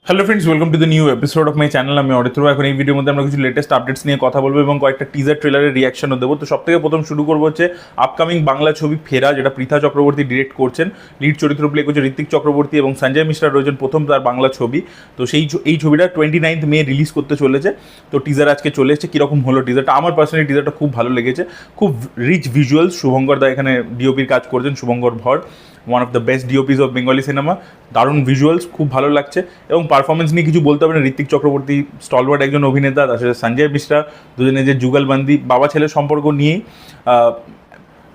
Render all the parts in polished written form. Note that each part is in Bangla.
Hello friends, welcome to the new episode of my channel. আমি অরিত্র। এখন এই ভিডিওর মধ্যে আমরা কিছু লেটেস্ট আপডেটস নিয়ে কথা বলবো এবং কয়েকটা টিজার ট্রেলারের রিয়াকশনও দেবো। তো সব থেকে প্রথম শুরু করবো হচ্ছে আপকামিং বাংলা ছবি ফেরা, যেটা পৃথা চক্রবর্তী ডিরেক্ট করছেন। লিড চরিত্র প্লে করছে ঋত্বিক চক্রবর্তী এবং সঞ্জয় মিশ্রা রয়েছেন প্রথম তার বাংলা ছবি। তো এই ছবিটা 29 মে রিলিজ করতে চলেছে। তো টিজার আজকে চলে এসেছে। কীরকম হলো টিজারটা? আমার পার্সোনালি টিজারটা খুব ভালো লেগেছে। খুব রিচ ভিজুয়ালস। শুভঙ্কর দা এখানে ডিওপির কাজ করছেন, Shubhankar Bhar, one of the best DOPs of Bengali cinema. দারুণ ভিজুয়ালস, খুব ভালো লাগছে। এবং পারফরমেন্স নিয়ে কিছু বলতে হবে না। ঋত্বিক চক্রবর্তী স্টলওয়ার্ড একজন অভিনেতা, তার সাথে সঞ্জয় মিশ্রা, দুজনে যে যুগলবন্দি বাবা ছেলের সম্পর্ক নিয়েই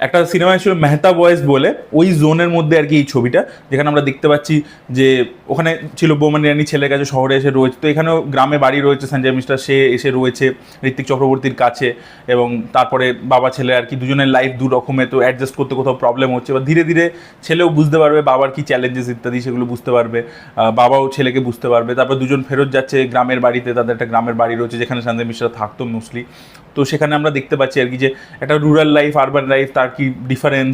একটা সিনেমা ছিল মেহতা বয়েস বলে, ওই জোনের মধ্যে আর কি এই ছবিটা, যেখানে আমরা দেখতে পাচ্ছি যে ওখানে ছিল বোমান ইরানি ছেলের কাছে শহরে এসে রয়েছে। তো এখানেও গ্রামে বাড়ি রয়েছে সঞ্জয় মিশ্রা, সে এসে রয়েছে ঋত্বিক চক্রবর্তীর কাছে। এবং তারপরে বাবা ছেলে আর কি দুজনের লাইফ দু রকমে, তো অ্যাডজাস্ট করতে কোথাও প্রবলেম হচ্ছে, বা ধীরে ধীরে ছেলেও বুঝতে পারবে বাবার কী চ্যালেঞ্জেস ইত্যাদি, সেগুলো বুঝতে পারবে। বাবাও ছেলেকে বুঝতে পারবে। তারপর দুজন ফেরত যাচ্ছে গ্রামের বাড়িতে, তাদের একটা গ্রামের বাড়ি রয়েছে যেখানে সঞ্জয় মিশ্রা থাকতো মোস্টলি। তো সেখানে আমরা দেখতে পাচ্ছি আর কি যে একটা রুরাল লাইফ, আরবান লাইফ, তার কি ডিফারেন্স,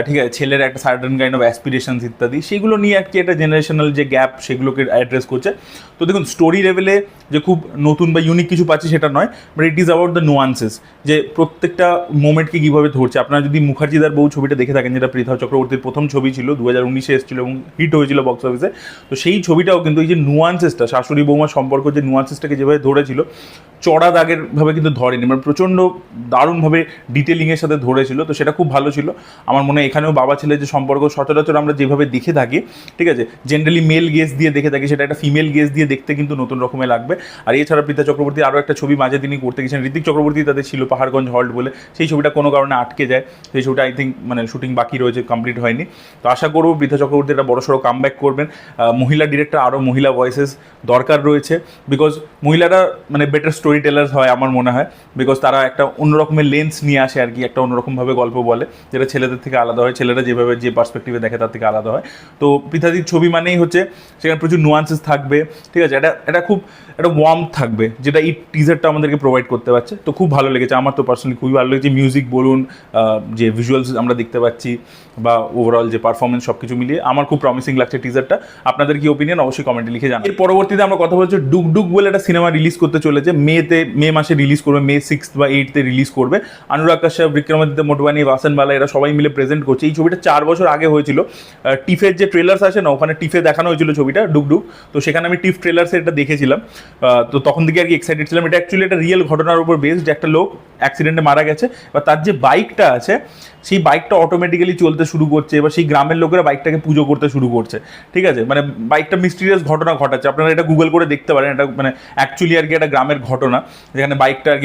ঠিক আছে, ছেলের একটা সার্টেন কাইন্ড অফ অ্যাসপিরেশনস ইত্যাদি, সেগুলো নিয়ে আর কি একটা জেনারেশনাল যে গ্যাপ সেগুলোকে অ্যাড্রেস করছে। তো দেখুন, স্টোরি লেভেলে যে খুব নতুন বা ইউনিক কিছু পাচ্ছি সেটা নয়, but it is about the nuances, যে প্রত্যেকটা মোমেন্টকে কীভাবে ধরছে। আপনারা যদি মুখার্জিদার বউ ছবিটা দেখে থাকেন, যেটা পৃথা চক্রবর্তীর প্রথম ছবি ছিল, 2019 এসেছিল এবং হিট হয়েছিল বক্স অফিসে, তো সেই ছবিটাও কিন্তু এই যে নুয়ান্সেসটা, শাশুড়ি বৌমার সম্পর্ক, যে নুয়ান্সেসটাকে যেভাবে ধরেছিল, চড়া দাগের ভাবে কিন্তু ধরেনি, মানে প্রচণ্ড দারুণভাবে ডিটেলিংয়ের সাথে ধরেছিল। তো সেটা খুব ভালো ছিল। আমার মনে হয় এখানেও বাবা ছেলের যে সম্পর্ক সচরাচর আমরা যেভাবে দেখে থাকি, ঠিক আছে, জেনারেলি মেল গেজ দিয়ে দেখে থাকি, সেটা একটা ফিমেল গেজ দিয়ে দেখতে কিন্তু নতুন রকমের লাগবে। আর এছাড়া পৃথা চক্রবর্তী আরও একটা ছবি মাঝে তিনি করতে গেছেন, ঋত্বিক চক্রবর্তী তাদের ছিল পাহাড়গঞ্জ হল্ট বলে, সেই ছবিটা কোনো কারণে আটকে যায়। সেই ছবিটা আই থিঙ্ক মানে শুটিং বাকি রয়েছে, কমপ্লিট হয়নি। তো আশা করবো পৃথা চক্রবর্তী একটা বড়সড় কামব্যাক করবেন। মহিলা ডিরেক্টর, আরও মহিলা ভয়েসেস দরকার রয়েছে, বিকজ মহিলারা মানে বেটার স্টোরি টেলার্স হয় আমার মনে হয়, বিকজ তারা একটা অন্যরকমের লেন্স নিয়ে আসে আর কি, একটা অন্যরকমভাবে গল্প বলে, যেটা ছেলেদের থেকে আলাদা হয়। ছেলেরা যেভাবে যে পার্সপেক্টিভে দেখে তার থেকে আলাদা হয়। তো পৃথাদির ছবি মানেই হচ্ছে সেখানে প্রচুর নুয়ান্সেস থাকবে, ঠিক আছে, এটা খুব একটা ওয়ার্ম থাকবে, যেটা এই টিজারটা আমাদেরকে প্রোভাইড করতে পারছে। তো খুব ভালো লেগেছে আমার, তো পার্সোনালি খুবই ভালো লেগেছে। মিউজিক বলুন, যে ভিজুয়ালস আমরা দেখতে পাচ্ছি, বা ওভারঅল যে পারফরমেন্স, সব কিছু মিলিয়ে আমার খুব প্রমিসিং লাগছে টিজারটা। আপনাদের কি ওপিনিয়ন অবশ্যই কমেন্টে লিখে জানান। এর পরবর্তীতে আমরা কথা বলছি ডুগডুগ বলে একটা সিনেমা রিলিজ করতে চলেছে। মে মাসে রিলিজ করবে, মে 6 বা 8 রিলিজ করবে। অনুরাগ কাশ্যপ, বিক্রমাদিত্য মোটবানি, ভাসান বালা এরা সবাই মিলে প্রেজেন্ট করছে। এই ছবিটা 4 বছর আগে হয়েছিল। টিফের যে ট্রেলার্স আছে না, ওখানে টিফে দেখানো হয়েছিল ছবিটা ডুগডুগ। তো সেখানে আমি টিফ ট্রেলার্সে এটা দেখেছিলাম। তো তখন থেকে আর কি এক্সাইটেড ছিলাম। এটা অ্যাকচুয়ালি একটা রিয়েল ঘটনার উপর বেসড। একটা লোক অ্যাক্সিডেন্টে মারা গেছে, বা তার যে বাইকটা আছে সেই বাইকটা অটোমেটিক্যালি চলতে শুরু করছে, এবার সেই গ্রামের লোকেরা বাইকটাকে পুজো করতে শুরু করছে, ঠিক আছে, মানে বাইকটা মিস্টিরিয়াস ঘটনা ঘটাচ্ছে। আপনারা এটা গুগল করে দেখতে পারেন। এটা মানে অ্যাকচুয়ালি আর কি একটা গ্রামের ঘটনা, যেখানে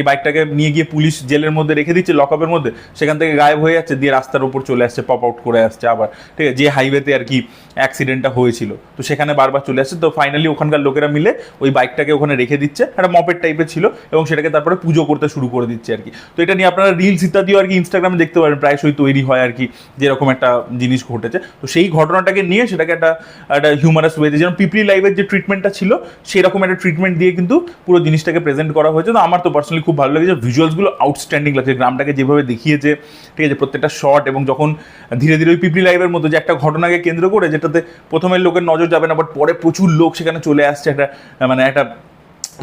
বাইকটাকে নিয়ে গিয়ে পুলিশ জেলের মধ্যে রেখে দিচ্ছে, লকআপের মধ্যে, সেখান থেকে গায়েব হয়ে যাচ্ছে, দিয়ে রাস্তার উপর চলে আসছে, পপ আউট করে আসছে আবার, ঠিক আছে, যে হাইওয়েতে আর কি অ্যাক্সিডেন্টটা হয়েছিল, তো সেখানে বারবার চলে আসছে। তো ফাইনালি ওখানকার লোকেরা মিলে ওই বাইকটাকে ওখানে রেখে দিচ্ছে, একটা মপেড টাইপের ছিল, এবং সেটাকে তারপরে পুজো করতে শুরু করে দিচ্ছে আর কি। তো এটা নিয়ে আপনারা রিলস ইত্যাদিও আর কি ইনস্টাগ্রামে দেখতে পারেন, প্রায়শই তৈরি হয় আর কি, যেরকম একটা জিনিস ঘটেছে। তো সেই ঘটনাটাকে নিয়ে সেটাকে একটা হিউমারাস ওয়েতে, যেন পিপলি লাইভের যে ট্রিটমেন্টটা ছিল সেরকম একটা ট্রিটমেন্ট দিয়ে কিন্তু পুরো জিনিসটাকে প্রেজেন্ট করা হয়েছে। তো আমার তো পার্সোনালি খুব ভালো লেগেছে। ভিজুয়ালসগুলো আউটস্ট্যান্ডিং লাগছে, গ্রামটাকে যেভাবে দেখিয়েছে, ঠিক আছে, প্রত্যেকটা শট, এবং যখন ধীরে ধীরে ওই পিপলি লাইভের মতো যে একটা ঘটনাকে কেন্দ্র করে, যেটাতে প্রথমে লোকের নজর যাবে না, বাট পরে প্রচুর লোক সেখানে চলে আসছে,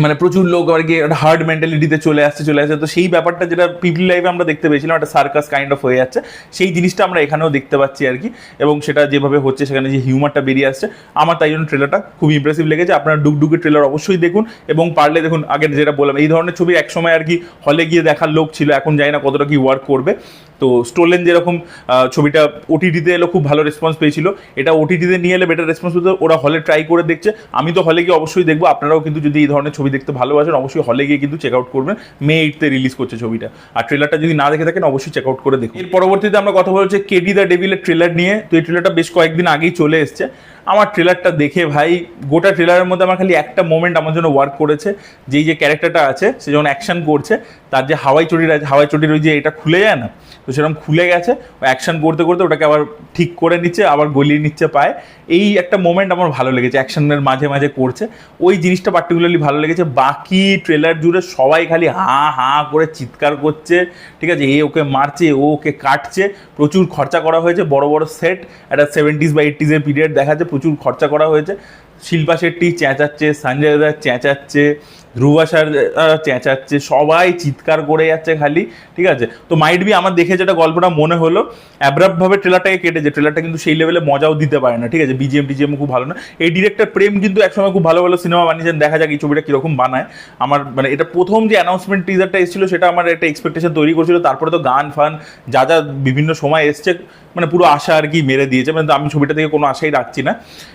মানে প্রচুর লোক আর কি একটা হার্ড মেন্টালিটিতে চলে আসছে। তো সেই ব্যাপারটা যেটা পিপল লাইফে আমরা দেখতে পেয়েছিলাম, একটা সার্কাস কাইন্ড অফ হয়ে যাচ্ছে, সেই জিনিসটা আমরা এখানেও দেখতে পাচ্ছি আর কি। এবং সেটা যেভাবে হচ্ছে, সেখানে যে হিউমারটা বেরিয়ে আসছে, আমার তাই জন্য ট্রেলারটা খুব ইমপ্রেসিভ লেগেছে। আপনারা ডুগডুগের ট্রেলার অবশ্যই দেখুন, এবং পারলে দেখুন, আগে যেটা বললাম, এই ধরনের ছবি একসময় আর কি হলে গিয়ে দেখার লোক ছিল, এখন জানি না কতটা কি ওয়ার্ক করবে। তো স্টোলেন যেরকম ছবিটা ওটিটিতে এলো, খুব ভালো রেসপন্স পেয়েছিল, এটা ওটিটিতে নিয়ে এলে বেটার রেসপন্স পেতে, ওরা হলে ট্রাই করে দেখছে। আমি তো হলে গিয়ে অবশ্যই দেখবো। আপনারাও কিন্তু যদি এই ধরনের ছবি দেখতে ভালোবাসেন, অবশ্যই হলে গিয়ে কিন্তু চেক আউট করবেন। মে 8 রিলিজ করছে ছবিটা। আর ট্রেলারটা যদি না দেখে থাকেন, অবশ্যই চেক আউট করে দেখুন। এর পরবর্তীতে আমরা কথা বলছি কেডি দ্য ডেভিলের ট্রেলার নিয়ে। তো এই ট্রেলারটা বেশ কয়েকদিন আগেই চলে এসছে। আমার ট্রেলারটা দেখে ভাই, গোটা ট্রেলারের মধ্যে আমার খালি একটা মোমেন্ট আমার জন্য ওয়ার্ক করেছে, যেই যে ক্যারেক্টারটা আছে সে যখন অ্যাকশন করছে, তার যে হাওয়াই চটির ওই যে এটা খুলে যায় না, তো সেরকম খুলে গেছে, অ্যাকশন করতে করতে ওটাকে আবার ঠিক করে নিচ্ছে, আবার গলিয়ে নিচ্ছে পায়ে। এই একটা মোমেন্ট আমার ভালো লেগেছে, অ্যাকশনের মাঝে মাঝে করছে, ওই জিনিসটা পার্টিকুলারলি ভালো লেগেছে। বাকি ট্রেলার জুড়ে সবাই খালি হাঁ হাঁ করে চিৎকার করছে, ঠিক আছে, এ ওকে মারছে, ও ওকে কাটছে, প্রচুর খরচা করা হয়েছে, বড় বড় সেট, একটা 70s বা 80s পিরিয়ড দেখাচ্ছে, প্রচুর খরচা করা হয়েছে। শিল্পা শেট্টি চেঁচাচ্ছে, সঞ্জয় দত্ত চেঁচাচ্ছে, ধ্রুবা স্যার চেঁচাচ্ছে, সবাই চিৎকার করে যাচ্ছে খালি, ঠিক আছে। তো মাইট বি আমার দেখে যেটা গল্পটা মনে হলো, অ্যাব্রাপ্টভাবে ট্রেলারটাকে কেটেছে, ট্রেলারটা কিন্তু সেই লেভেলে মজাও দিতে পারে না, ঠিক আছে। বিজিএম খুব ভালো না। এই ডিরেক্টর প্রেম কিন্তু একসময় খুব ভালো ভালো সিনেমা বানিয়েছেন, দেখা যাক এই ছবিটা কীরকম বানায়। আমার মানে এটা প্রথম যে অ্যানাউন্সমেন্ট টিজারটা এসেছিল সেটা আমার একটা এক্সপেকটেশন তৈরি করছিল, তারপরে তো গান ফান যা যা বিভিন্ন সময় এসছে, মানে পুরো আশা আর কি মেরে দিয়েছে, মানে আমি ছবিটা থেকে কোনো আশাই রাখছি না।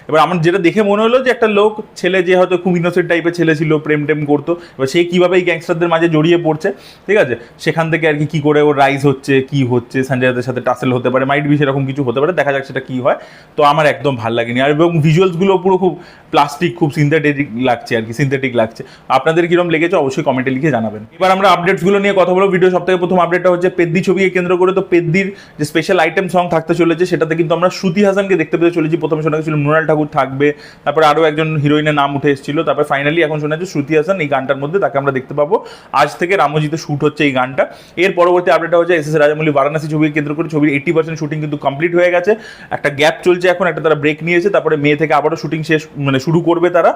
এবার আমার যেটা দেখে মনে হলো যে একটা লোক ছেলে যে হয়তো খুব ইনোসেন্ট টাইপের ছেলে ছিল, প্রেম টেম করতো, এবার সে কীভাবে এই গ্যাংস্টারদের মাঝে জড়িয়ে পড়ছে, ঠিক আছে, সেখান থেকে আর কি করে ওর রাইজ হচ্ছে, কি হচ্ছে, সঞ্জয় দত্তের সাথে টাসেল হতে পারে, মাইট বি সেরকম কিছু হতে পারে, দেখা যাক সেটা কী হয়। তো আমার একদম ভালো লাগেনি, আর এবং ভিজুয়ালসগুলো পুরো খুব প্লাস্টিক, খুব সিনথেটিক লাগছে আর কি, সিনথেটিক লাগছে। আপনাদের কিরকম লেগেছে অবশ্যই কমেন্টে লিখে জানাবেন। এবার আমরা আপডেটসগুলো নিয়ে কথা বলবো। ভিডিও সবথেকে প্রথম আপডেটটা হচ্ছে পেদ্দি ছবিকে কেন্দ্র করে। তো পেদ্দির যে স্পেশাল আইটেম সং থাকতে চলেছে সেটাতে কিন্তু আমরা শ্রুতি হাসানকে দেখতে পেতে চলেছি। প্রথমে শোনা গেছিল মৃণাল ঠাকুর থাকবে, তারপরে আরও একজন হিরোইনের নাম উঠে এসেছিল, তারপরে ফাইনালি এখন শোনা যাচ্ছে শ্রুতি হাসান এই গানটার মধ্যে, তাকে আমরা দেখতে পাবো। আজ থেকে রামোজিতে শ্যুট হচ্ছে এই গানটা। এর পরবর্তী আপডেটটা হচ্ছে এস এস রাজামৌলি বারাণসী ছবিকে কেন্দ্র করে ছবির 80% শুটিং কিন্তু কমপ্লিট হয়ে গেছে। একটা গ্যাপ চলছে এখন, একটা তারা ব্রেক নিয়েছে, তারপরে মে থেকে আবারও শুটিং শেষ মানে শুরু করবে তারা,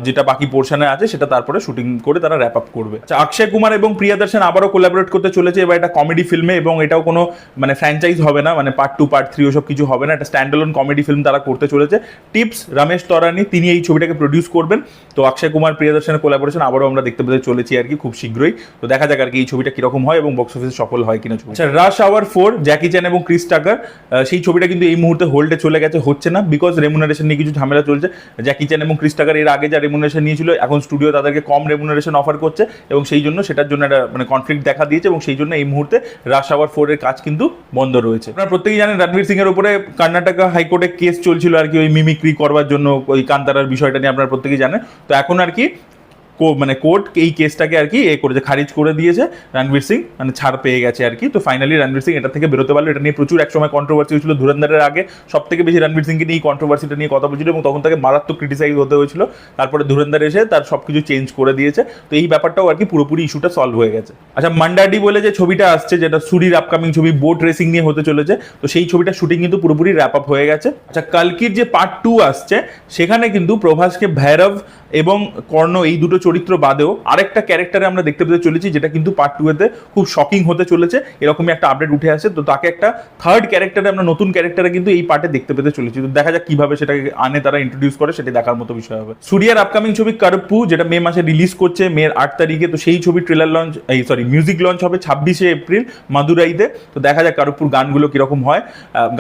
যেটা বাকি পোর্শনে আছে সেটা তারপরে শুটিং করে তারা র্যাপ আপ করবে। আচ্ছা, অক্ষয় কুমার এবং প্রিয়া দর্শন আবারও কোলাবোরেট করতে চলেছে এবার এটা কমেডি ফিল্মে, এবং এটাও কোনো মানে ফ্র্যাঞ্চাইজ হবে না, মানে পার্ট 2 পার্ট 3 ওসব কিছু হবে না, এটা স্ট্যান্ডঅ্যালোন কমেডি ফিল্ম তারা করতে চলেছে। টিপস রমেশ তরানি তিনি এই ছবিটাকে প্রডিউস করবেন। তো অক্ষয় কুমার প্রিয়া দর্শনের কোলাবোরেশন আবারও আমরা দেখতে পেতে চলেছি আর কি খুব শীঘ্রই। তো দেখা যাক আর কি এই ছবিটা কিরকম হয় এবং বক্স অফিসে সফল হয় কিনা ছবি। আচ্ছা, রাশ আওয়ার 4 জ্যাকি চ্যান এবং ক্রিস টাকার, সেই ছবিটা কিন্তু এই মুহূর্তে হোল্ডে চলে গেছে, হচ্ছে না, বিকজ রেমুনারেশন নিয়ে কিছু ঝামেলা চলছে। জ্যাকি চ্যান এবং ক্রিস টাকার এর আগে যা রেমুনারেশন নিয়েছিল, এখন স্টুডিও তাদেরকে কম রেমুনারেশন অফার করছে, এবং সেই জন্য সেটার জন্য একটা মানে কনফ্লিক্ট দেখা দিয়েছে, এবং সেই জন্য এই মুহূর্তে রাশ আওয়ার 4 এর কাজ কিন্তু বন্ধ রয়েছে। আপনারা প্রত্যেকেই জানেন রণবীর সিং এর উপরে কর্ণাটকা হাইকোর্টে কেস চলছিল আর কি, ওই মিমিক্রি করবার জন্য, ওই কান্তারার বিষয়টা নিয়ে আপনারা প্রত্যেকেই জানেন। তো এখন আর কি মানে কোর্ট এই কেসটাকে আর কি করেছে, খারিজ করে দিয়েছে, রণবীর সিং মানে ছাড় পেয়ে গেছে আর কি। তো ফাইনালি রণবীর সিং এটা থেকে বেরোতে পারলো। এটা নিয়ে প্রচুর একসময় কন্ট্রোভার্সি হয়েছিল, ধুরন্ধরের আগে সব থেকে বেশি রণবীর সিংকে নিয়ে এই কন্ট্রোভার্সিটা নিয়ে কথা বলছিল, এবং তখন তাকে মারাত্মক ক্রিটিসাইজ হতে হয়েছিল। তারপরে ধুরন্ধর এসে তার সব কিছু চেঞ্জ করে দিয়েছে। তো এই ব্যাপারটাও আর কি পুরোপুরি ইস্যুটা সলভ হয়ে গেছে। আচ্ছা, মান্ডাডি বলে যে ছবিটা আসছে, যেটা সুরির আপকামিং ছবি, বোট রেসিং নিয়ে হতে চলেছে, তো সেই ছবিটা শুটিং কিন্তু পুরোপুরি র্যাপ আপ হয়ে গেছে। আচ্ছা, কালকির যে পার্ট 2 আসছে সেখানে কিন্তু প্রভাসকে ভৈরব এবং কর্ণ এই দুটো চরিত্র বাদেও আরেকটা ক্যারেক্টারে আমরা দেখতে পেতে চলেছি, যেটা কিন্তু পার্ট 2 খুব শকিং হতে চলেছে, এরকমই একটা আপডেট উঠে আসে। তো তাকে একটা থার্ড ক্যারেক্টারে আমরা নতুন ক্যারেক্টারে কিন্তু এই পার্টে দেখতে পেতে চলেছি। তো দেখা যাক কিভাবে সেটাকে আনে তারা ইন্ট্রোডিউস করে, সেটা দেখার মতো বিষয় হবে। সূর্যার আপকামিং ছবি কারপ্পু, যেটা মে মাসে রিলিজ করছে, মের 8 তারিখে। তো সেই ছবি ট্রেলার লঞ্চ মিউজিক লঞ্চ হবে 26শে এপ্রিল মাদুরাইতে। তো দেখা যাক কারপ্পুর গানগুলো কিরকম হয়।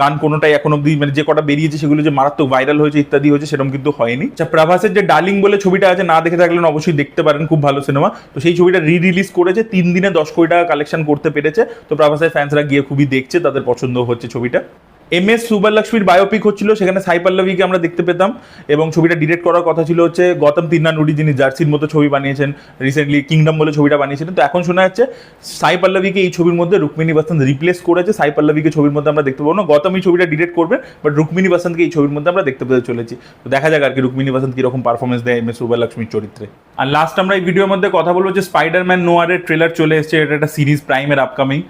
গান কোনোটাই এখন অব্দি মানে যে কটা বেরিয়েছে সেগুলো যে মারাত্মক ভাইরাল হয়েছে ইত্যাদি হয়েছে সেরকম কিন্তু হয়নি। আচ্ছা, প্রভাসের যে ডার্লিং বলে ছবিটা আছে, না দেখে থাকলেন অবশ্যই দেখতে পারেন, খুব ভালো সিনেমা। তো সেই ছবিটা রিলিজ করেছে, 3 দিনে 10 কোটি টাকা কালেকশন করতে পেরেছে। তো প্রভাসের ফ্যান্সরা গিয়ে খুবই দেখছে, তাদের পছন্দ হচ্ছে ছবিটা। MS সুব্বালক্ষ্মীর বায়োপিক হচ্ছিল, সেখানে সাই পল্লবীকে আমরা দেখতে পেতাম, এবং ছবিটা ডিরেক্ট করার কথা ছিল হচ্ছে গৌতম তিন্নানুড়ি, যিনি জার্সির মতো ছবি বানিয়েছেন, রিসেন্টলি কিংডম বলে ছবিটা বানিয়েছিলেন। তো এখন শোনা যাচ্ছে সাই পল্লবীকে এই ছবির মধ্যে রুক্মিণী বাসন্ত রিপ্লেস করেছে, সাই পল্লবীকে ছবির মধ্যে আমরা দেখতে পাবো না। গৌতম এই ছবিটা ডিরেক্ট করবেন, বাট রুক্মিণী বাসন্তকে এই ছবির মধ্যে আমরা দেখতে পেতে চলেছি। তো দেখা যাক আর কি রুক্মিণী বাসন্ত কিরকম পারফরমেন্স দেয় MS সুব্বালক্ষ্মীর চরিত্রে। আর লাস্ট আমরা এই ভিডিওর মধ্যে কথা বলবো যে স্পাইডারম্যান নোয়ারের ট্রেলার চলে এসেছে, এটা একটা সিরিজ প্রাইমের আপকামিং।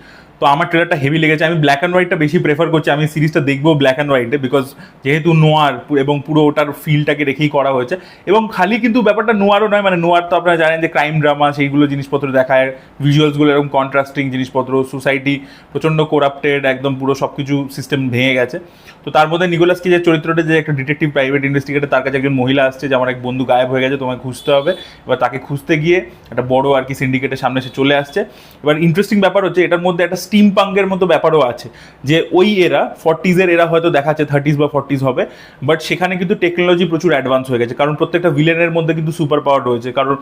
তো আমার ট্রেলারটা হেভি লেগেছে, আমি ব্ল্যাক অ্যান্ড হোয়াইটটা বেশি প্রেফার করছি, আমি সিরিজটা দেখবো ব্ল্যাক অ্যান্ড হোয়াইটে, বিকজ যেহেতু নোয়ার এবং পুরো ওটার ফিলটাকে রেখেই করা হয়েছে। এবং খালি কিন্তু ব্যাপারটা নোয়ারও নয়, মানে নোয়ার তো আপনারা জানেন যে ক্রাইম ড্রামা সেইগুলো জিনিসপত্র দেখায়, ভিজুয়ালসগুলো এরকম কন্ট্রাস্টিং জিনিসপত্র, সোসাইটি প্রচণ্ড করাপ্টেড, একদম পুরো সব কিছু সিস্টেম ভেঙে গেছে। তো তার মধ্যে নিকোলাস কেজের চরিত্রটা যে একটা ডিটেকটিভ প্রাইভেট ইনভেস্টিগেটর, তার কাছে একজন মহিলা আসছে যে আমার এক বন্ধু গায়েব হয়ে গেছে, তোমায় খুঁজতে হবে। এবার তাকে খুঁজতে গিয়ে একটা বড় আর কি সিন্ডিকেটের সামনে সে চলে আসছে। এবার ইন্টারেস্টিং ব্যাপার হচ্ছে এটার মধ্যে একটা স্টিম পাঙ্কের মতো ব্যাপারও আছে, যে ওই এরা 40s এরা হয়তো দেখাচ্ছে 30s বা 40s হবে, বাট সেখানে কিন্তু টেকনোলজি প্রচুর অ্যাডভান্স হয়ে গেছে, কারণ প্রত্যেকটা ভিলেনের মধ্যে কিন্তু সুপার পাওয়ার রয়েছে, কারণ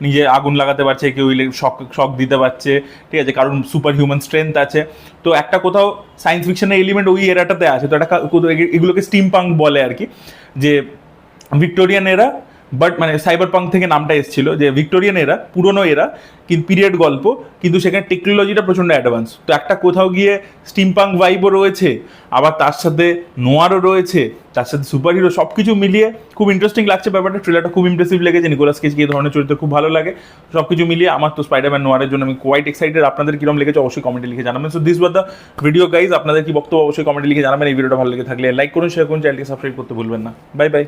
নিজে আগুন লাগাতে পারছে, কেউ শক দিতে পারছে, ঠিক আছে, কারণ সুপার হিউম্যান স্ট্রেংথ আছে। তো একটা কোথাও সায়েন্স ফিকশনের এলিমেন্ট ওই এরাটাতে আছে। তো একটা এগুলোকে স্টিম পাঙ্ক বলে আর কি, যে ভিক্টোরিয়ান এরা, বাট মানে সাইবার পাঙ্ক থেকে নামটা এসেছিল, যে ভিক্টোরিয়ান এরা পুরনো এরা কিন্তু পিরিয়ড গল্প, কিন্তু সেখানে টেকনোলজিটা প্রচণ্ড অ্যাডভান্স। তো একটা কোথাও গিয়ে স্টিম পাঙ্ক ভাইবও রয়েছে, আবার তার সাথে নোয়ারও রয়েছে, তার সাথে সুপার হিরো, সব কিছু মিলিয়ে খুব ইন্টারেস্টিং লাগছে ব্যাপারটা। ট্রেলারটা খুব ইমপ্রেসিভ লেগেছে, নিকোলাস কেজকে এই ধরনের চরিত্র খুব ভালো লাগে। সব কিছু মিলিয়ে আমার তো স্পাইডারম্যান নোয়ারের জন্য আমি কোয়াইট এক্সাইটেড। আপনাদের কিরকম লেগেছে অবশ্যই কমেন্টে লিখে জানাবেন। So this was the video guys, আপনাদের কি বক্তব্য অবশ্যই কমেন্টে লিখে জানাবেন। এই ভিডিওটা ভালো লেগে থাকলে লাইক করুন, শেয়ার করুন, চ্যানেলকে সাবস্ক্রাইব করতে ভুলবেন না। Bye bye.